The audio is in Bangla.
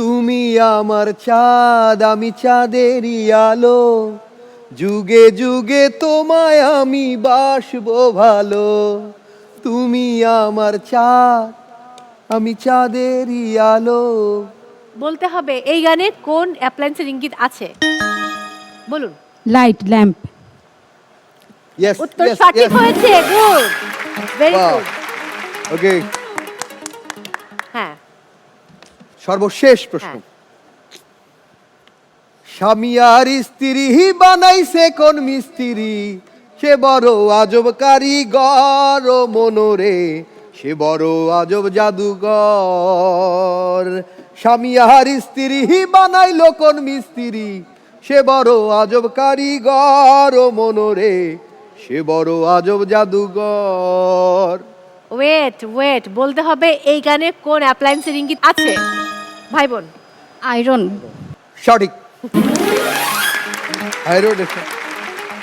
তুমি আমার চাঁদ আমি চাঁদেরই আলো, যুগে যুগে তোমায় আমি বাসবো ভালো। তুমি আমার চাঁদ আমি চাঁদেরই আলো। বলতে হবে এই গানে কোন অ্যাপ্লায়েন্সের ইঙ্গিত আছে, বলুন। Light lamp. ইয়েস উত্তর ইয়েস সঠিক ইয়েস, হয়েছে, গুড, ভেরি বাহ, গুড। ওকে। হ্যাঁ সর্বশেষ প্রশ্ন, হ্যাঁ। স্বামী আর স্ত্রী বানাইছে কোন মিস্ত্রি, সে বড় আজব কারিগর ও মনোরে, সে বড় আজব জাদুঘর। স্বামী আর স্ত্রী বানাইলো কোন মিস্ত্রি, সে বড় আজব কারিগর ও মনোরে, সে বড় আজব জাদুঘর। ওয়েট ওয়েট, বলতে হবে এই গানে কোন অ্যাপ্লায়েন্সের ইঙ্গিত আছে, ভাই বোন। আয়রন। সঠিক।